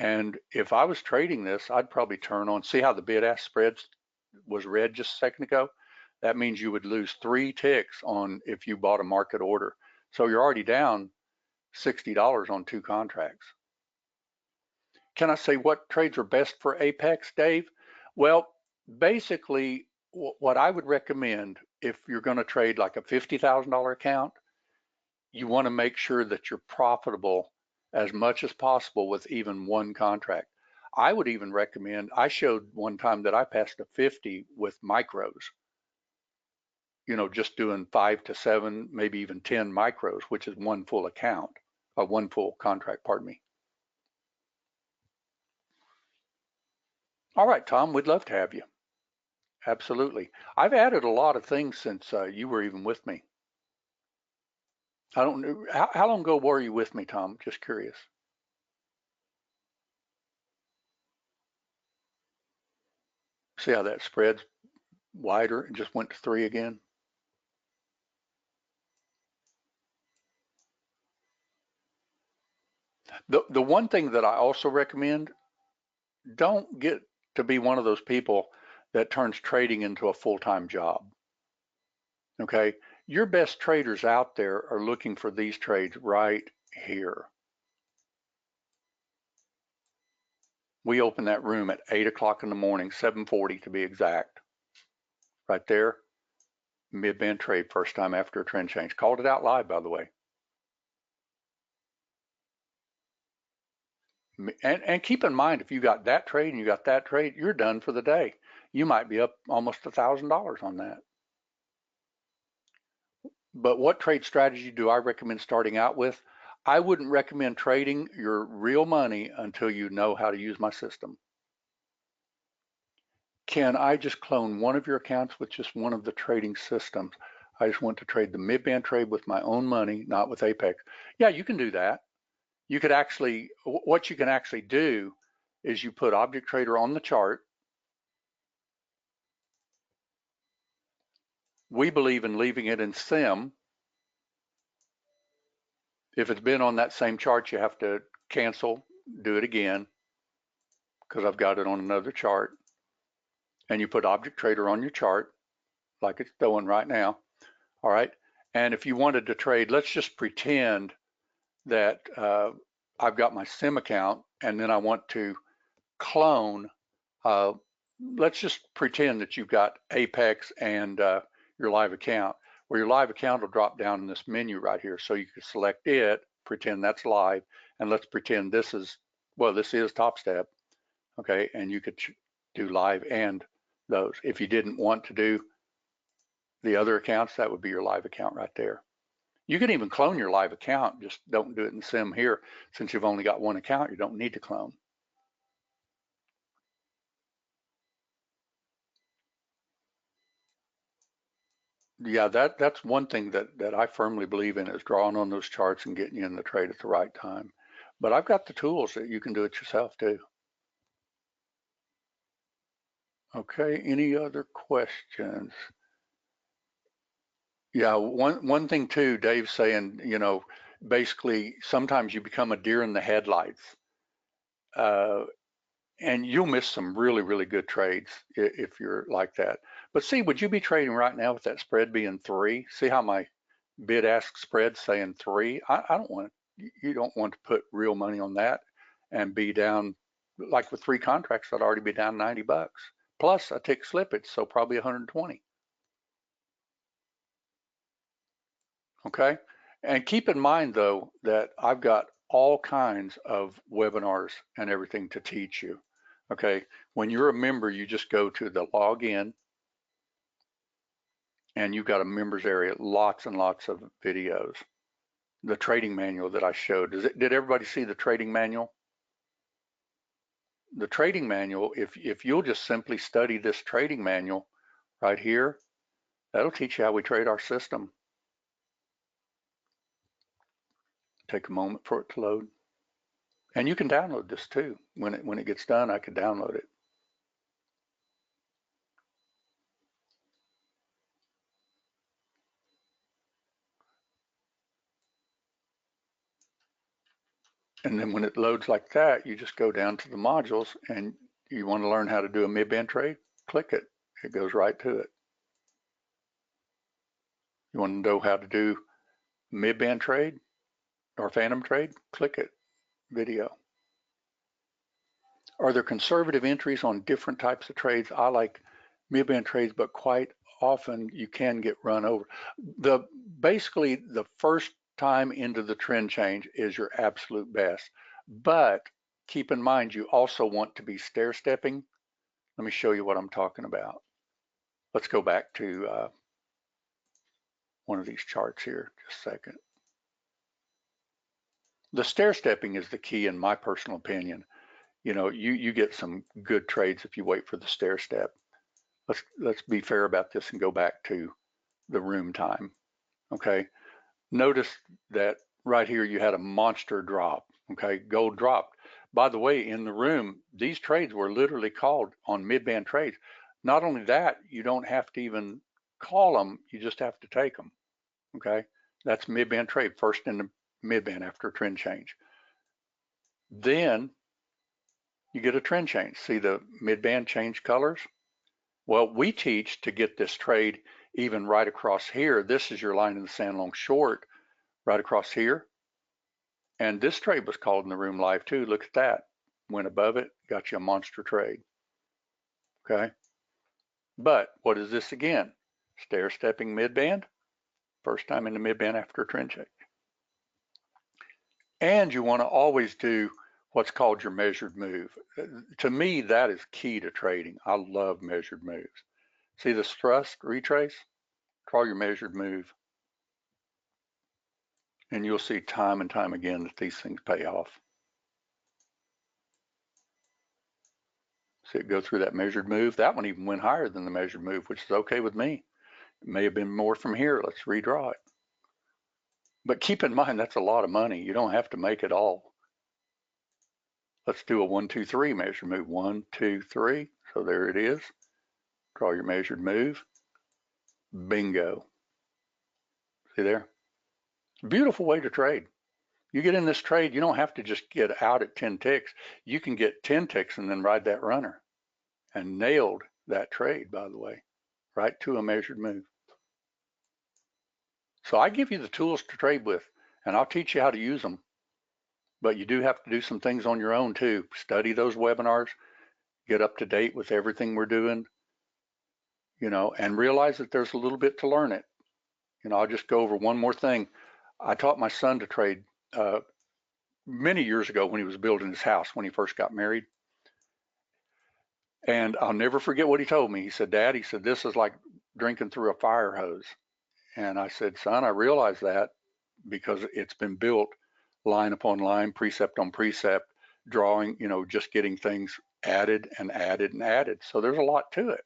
And if I was trading this, I'd probably turn on, see how the bid-ask spreads was red just a second ago? That means you would lose 3 ticks on if you bought a market order. So you're already down $60 on 2 contracts. Can I say what trades are best for Apex, Dave? Well, basically, what I would recommend, if you're going to trade like a $50,000 account, you want to make sure that you're profitable as much as possible with even one contract. I would even recommend, I showed one time that I passed a 50 with micros, just doing 5 to 7, maybe even 10 micros, which is one full account, or one full contract, pardon me. All right, Tom, we'd love to have you. Absolutely. I've added a lot of things since you were even with me. I don't know, how long ago were you with me, Tom? Just curious. See how that spreads wider and just went to 3 again? The one thing that I also recommend, don't get to be one of those people that turns trading into a full-time job. Okay, Your best traders out there are looking for these trades right here. We opened that room at 8 o'clock in the morning, 7:40 to be exact. Right there, mid-band trade, first time after a trend change. Called it out live, by the way. And keep in mind, if you got that trade and you got that trade, you're done for the day. You might be up almost $1,000 on that. But what trade strategy do I recommend starting out with? I wouldn't recommend trading your real money until you know how to use my system. Can I just clone one of your accounts with just one of the trading systems? I just want to trade the mid-band trade with my own money, not with Apex. Yeah, you can do that. You could actually, what you can actually do is you put Object Trader on the chart. We believe in leaving it in Sim. If it's been on that same chart, you have to cancel, do it again, because I've got it on another chart. And you put Object Trader on your chart, like it's doing right now. All right. And if you wanted to trade, let's just pretend that I've got my Sim account and then I want to clone. Let's just pretend that you've got Apex and your live account, where your live account will drop down in this menu right here. So you can select it, pretend that's live, and let's pretend this is, well, this is Top Step, okay? And you could do live and those. If you didn't want to do the other accounts, that would be your live account right there. You can even clone your live account, just don't do it in Sim here. Since you've only got one account, you don't need to clone. Yeah, that's one thing that I firmly believe in, is drawing on those charts and getting you in the trade at the right time. But I've got the tools that you can do it yourself too. Okay, any other questions? Yeah, one thing too, Dave's saying, basically sometimes you become a deer in the headlights. And you'll miss some really, really good trades if you're like that. But see, would you be trading right now with that spread being 3? See how my bid-ask spread saying 3? I don't want, you don't want to put real money on that and be down, like with 3 contracts, I'd already be down 90 bucks. Plus I take slippage, so probably 120. Okay. And keep in mind though, that I've got all kinds of webinars and everything to teach you. Okay. When you're a member, you just go to the login and you've got a members area, lots and lots of videos. The trading manual that I showed, did everybody see the trading manual? The trading manual, if you'll just simply study this trading manual right here, that'll teach you how we trade our system. Take a moment for it to load. And you can download this too. When it gets done, I can download it. And then when it loads like that, you just go down to the modules, and you want to learn how to do a mid-band trade, click it. It goes right to it. You want to know how to do mid-band trade or phantom trade, click it, video. Are there conservative entries on different types of trades? I like mid-band trades, but quite often you can get run over. Basically the first time into the trend change is your absolute best, but keep in mind you also want to be stair stepping. Let me show you what I'm talking about. Let's go back to one of these charts here, just a second. The stair stepping is the key in my personal opinion. You get some good trades if you wait for the stair step. Let's be fair about this and go back to the room time. Okay, notice that right here you had a monster drop. Okay, gold dropped. By the way, in the room, these trades were literally called on mid-band trades. Not only that, you don't have to even call them, you just have to take them. Okay, that's mid-band trade, first in the mid-band after a trend change. Then you get a trend change. See the mid-band change colors? Well, we teach to get this trade even right across here. This is your line in the sand long short, right across here. And this trade was called in the room live too. Look at that. Went above it, got you a monster trade. Okay. But what is this again? Stair stepping mid-band. First time in the mid-band after a trend check. And you want to always do what's called your measured move. To me, that is key to trading. I love measured moves. See this thrust, retrace? Draw your measured move. And you'll see time and time again that these things pay off. See it go through that measured move. That one even went higher than the measured move, which is okay with me. It may have been more from here. Let's redraw it. But keep in mind, that's a lot of money. You don't have to make it all. Let's do a 1, 2, 3 measure move. 1, 2, 3. So there it is. Draw your measured move. Bingo. See there? Beautiful way to trade. You get in this trade, you don't have to just get out at 10 ticks. You can get 10 ticks and then ride that runner. And nailed that trade, by the way, right to a measured move. So I give you the tools to trade with, and I'll teach you how to use them. But you do have to do some things on your own too. Study those webinars, get up to date with everything we're doing, and realize that there's a little bit to learn it. I'll just go over one more thing. I taught my son to trade many years ago when he was building his house, when he first got married. And I'll never forget what he told me. He said, Dad, he said, this is like drinking through a fire hose. And I said, son, I realize that because it's been built line upon line, precept on precept, drawing, just getting things added and added and added. So there's a lot to it.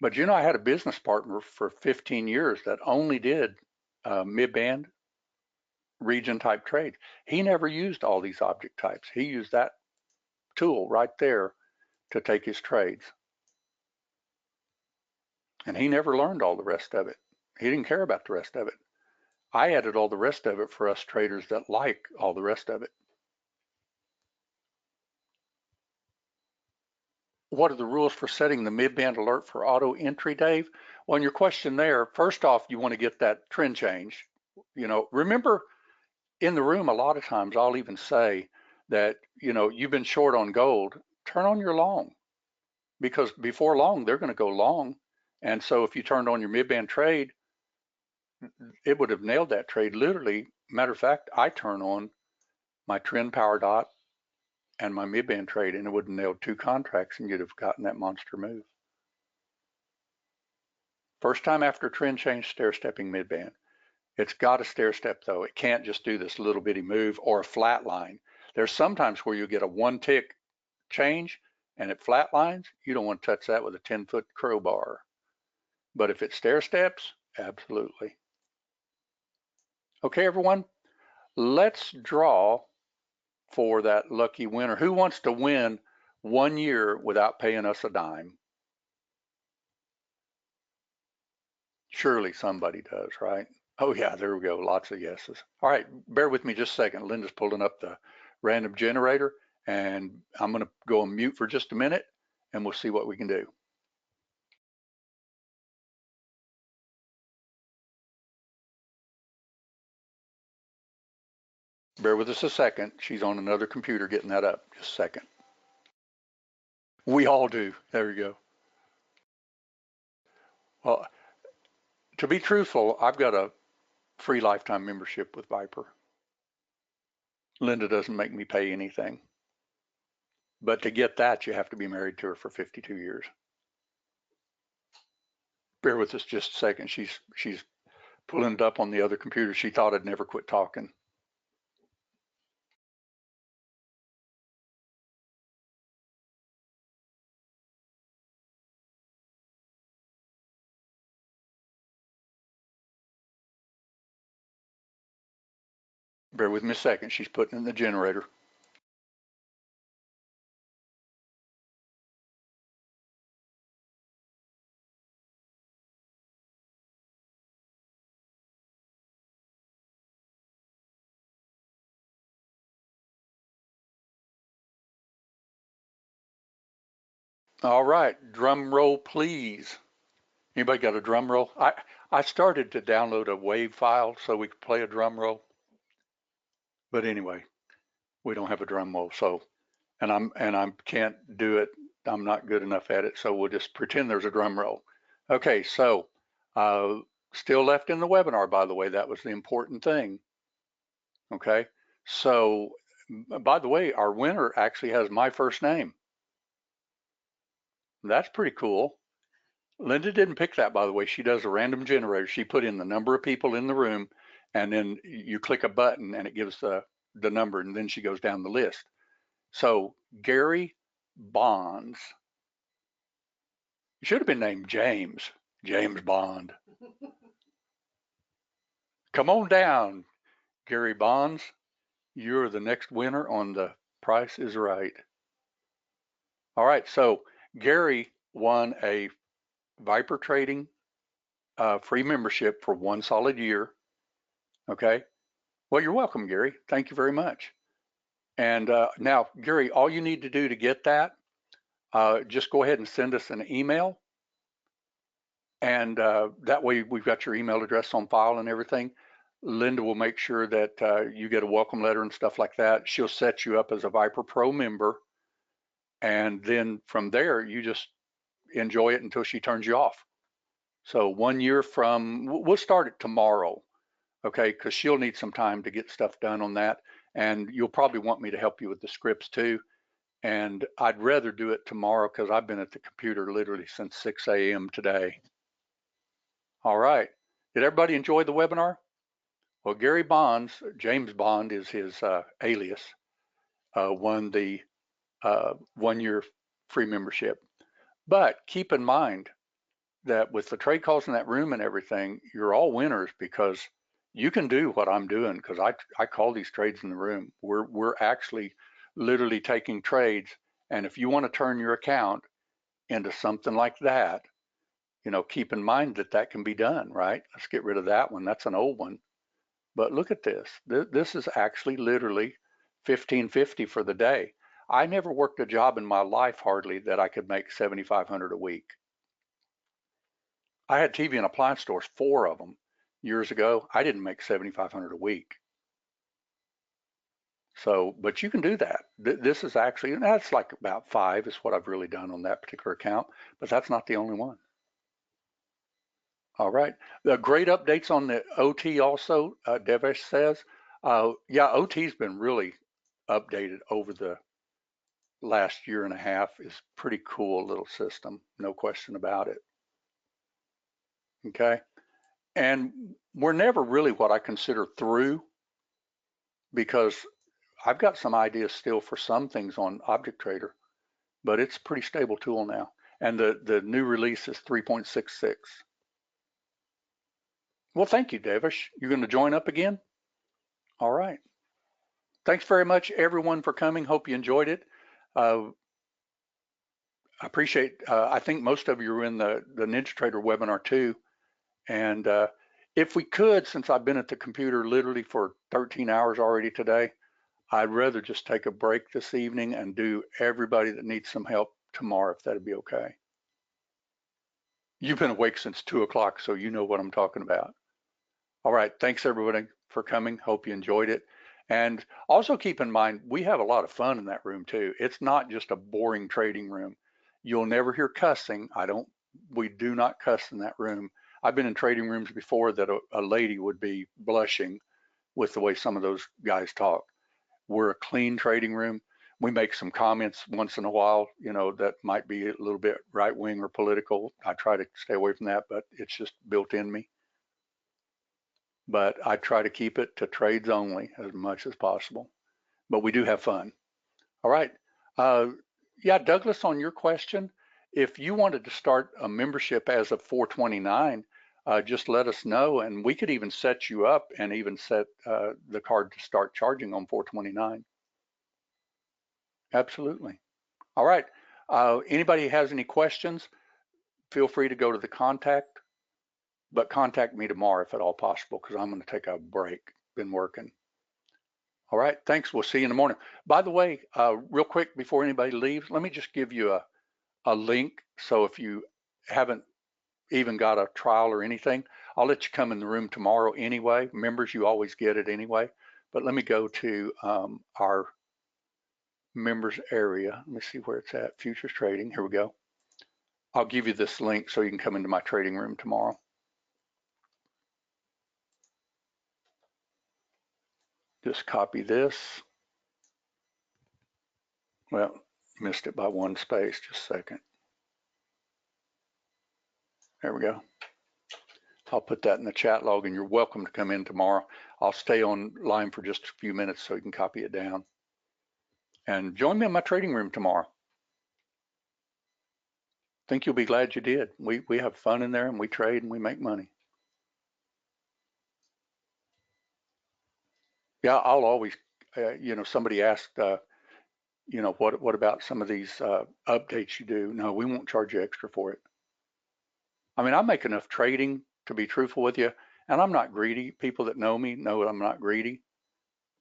But I had a business partner for 15 years that only did mid-band region type trades. He never used all these object types. He used that tool right there to take his trades. And he never learned all the rest of it. He didn't care about the rest of it. I added all the rest of it for us traders that like all the rest of it. What are the rules for setting the mid-band alert for auto entry, Dave? Well, on your question there, first off, you want to get that trend change. Remember in the room, a lot of times I'll even say that, you've been short on gold, turn on your long, because before long, they're going to go long. And so if you turned on your mid-band trade, it would have nailed that trade. Literally, matter of fact, I turn on my trend power dot and my mid-band trade, and it would have nailed 2 contracts, and you'd have gotten that monster move. First time after trend change, stair-stepping mid-band. It's got a stair step though. It can't just do this little bitty move or a flat line. There's sometimes where you get a 1 tick change and it flat lines. You don't want to touch that with a 10-foot crowbar. But if it stair steps, absolutely. Okay, everyone, let's draw for that lucky winner. Who wants to win 1 year without paying us a dime? Surely somebody does, right? Oh yeah, there we go, lots of yeses. All right, bear with me just a second. Linda's pulling up the random generator, and I'm gonna go on mute for just a minute, and we'll see what we can do. Bear with us a second. She's on another computer getting that up. Just a second. We all do. There we go. Well, to be truthful, I've got a free lifetime membership with Viper. Linda doesn't make me pay anything. But to get that, you have to be married to her for 52 years. Bear with us just a second. She's pulling it up on the other computer. She thought I'd never quit talking. Bear with me a second. She's putting in the generator. All right, drum roll, please. Anybody got a drum roll? I started to download a WAV file so we could play a drum roll. But anyway, we don't have a drum roll. So, and I can't do it. I'm not good enough at it. So we'll just pretend there's a drum roll. Okay. So, still left in the webinar, by the way, that was the important thing. Okay. So, by the way, our winner actually has my first name. That's pretty cool. Linda didn't pick that, by the way. She does a random generator. She put in the number of people in the room, and then you click a button and it gives the number, and then she goes down the list. So Gary Bonds. You should have been named James Bond. Come on down, Gary Bonds. You're the next winner on The Price is Right. All right, so Gary won a Viper Trading free membership for 1 solid year. Okay. Well, you're welcome, Gary. Thank you very much. And now, Gary, all you need to do to get that, just go ahead and send us an email. And that way we've got your email address on file and everything. Linda will make sure that you get a welcome letter and stuff like that. She'll set you up as a Viper Pro member. And then from there, you just enjoy it until she turns you off. So 1 year from, we'll start it tomorrow, okay? Because she'll need some time to get stuff done on that. And you'll probably want me to help you with the scripts too. And I'd rather do it tomorrow because I've been at the computer literally since 6 a.m. today. All right. Did everybody enjoy the webinar? Well, Gary Bonds, James Bond is his alias, won the 1 year free membership. But keep in mind that with the trade calls in that room and everything, you're all winners because you can do what I'm doing because I call these trades in the room. We're actually literally taking trades. And if you want to turn your account into something like that, keep in mind that that can be done, right? Let's get rid of that one. That's an old one. But look at this. This is actually literally 1550 for the day. I never worked a job in my life hardly that I could make 7,500 a week. I had TV and appliance stores, 4 of them years ago. I didn't make 7,500 a week. So, but you can do that. This is actually, that's like about 5 is what I've really done on that particular account, but that's not the only one. All right. The great updates on the OT also, Devesh says. Yeah, OT's been really updated over the last year and a half. It's pretty cool little system, no question about it. Okay. And we're never really what I consider through because I've got some ideas still for some things on Object Trader, but it's a pretty stable tool now. And the new release is 3.66. Well, thank you, Devish. You're going to join up again? All right. Thanks very much, everyone, for coming. Hope you enjoyed it. I appreciate, I think most of you are in the NinjaTrader webinar too. And if we could, since I've been at the computer literally for 13 hours already today, I'd rather just take a break this evening and do everybody that needs some help tomorrow, if that'd be okay. You've been awake since 2 o'clock, so you know what I'm talking about. All right, thanks everybody for coming. Hope you enjoyed it. And also keep in mind, we have a lot of fun in that room too. It's not just a boring trading room. You'll never hear cussing. We do not cuss in that room. I've been in trading rooms before that a lady would be blushing with the way some of those guys talk. We're a clean trading room. We make some comments once in a while, that might be a little bit right wing or political. I try to stay away from that, but it's just built in me. But I try to keep it to trades only as much as possible. But we do have fun. All right. Yeah, Douglas, on your question, if you wanted to start a membership as of 429, just let us know, and we could even set you up and even set the card to start charging on 429. Absolutely. All right. Anybody has any questions, feel free to go to the contact, but contact me tomorrow if at all possible, because I'm going to take a break. Been working. All right. Thanks. We'll see you in the morning. By the way, real quick before anybody leaves, let me just give you a link. So if you haven't, even got a trial or anything, I'll let you come in the room tomorrow anyway. Members, you always get it anyway. But let me go to our members area. Let me see where it's at. Futures trading. Here we go. I'll give you this link so you can come into my trading room tomorrow. Just copy this. Well, missed it by one space. Just a second. There we go. I'll put that in the chat log, and you're welcome to come in tomorrow. I'll stay online for just a few minutes so you can copy it down. And join me in my trading room tomorrow. Think you'll be glad you did. We have fun in there, and we trade and we make money. Yeah, I'll always, somebody asked, what about some of these updates you do? No, we won't charge you extra for it. I mean, I make enough trading to be truthful with you, and I'm not greedy. People that know me know I'm not greedy.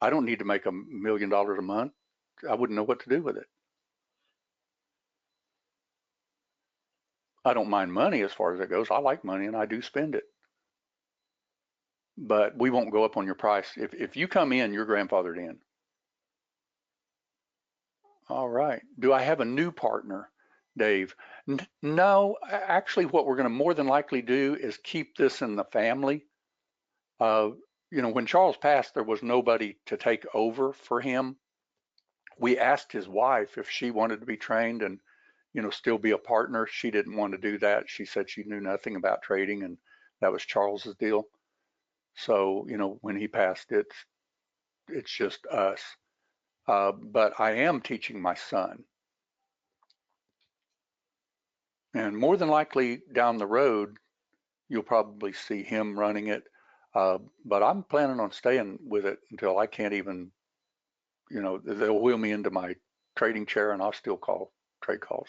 I don't need to make $1 million a month. I wouldn't know what to do with it. I don't mind money as far as it goes. I like money and I do spend it. But we won't go up on your price. If you come in, you're grandfathered in. All right. Do I have a new partner, Dave? No, actually what we're going to more than likely do is keep this in the family. When Charles passed, there was nobody to take over for him. We asked his wife if she wanted to be trained and, still be a partner. She didn't want to do that. She said she knew nothing about trading, and that was Charles's deal. So, when he passed, it's just us. But I am teaching my son. And more than likely down the road, you'll probably see him running it. But I'm planning on staying with it until I can't even, they'll wheel me into my trading chair and I'll still call trade calls.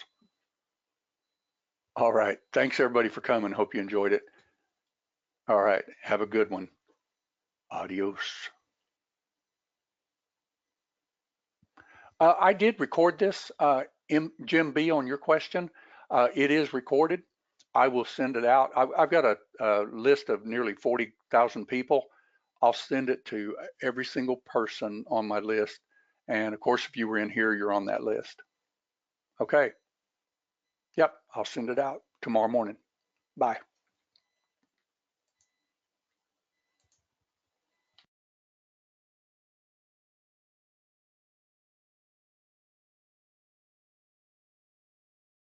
All right. Thanks everybody for coming. Hope you enjoyed it. All right. Have a good one. Adios. I did record this, Jim B, on your question. It is recorded. I will send it out. I've got a list of nearly 40,000 people. I'll send it to every single person on my list. And of course, if you were in here, you're on that list. Okay. Yep, I'll send it out tomorrow morning. Bye.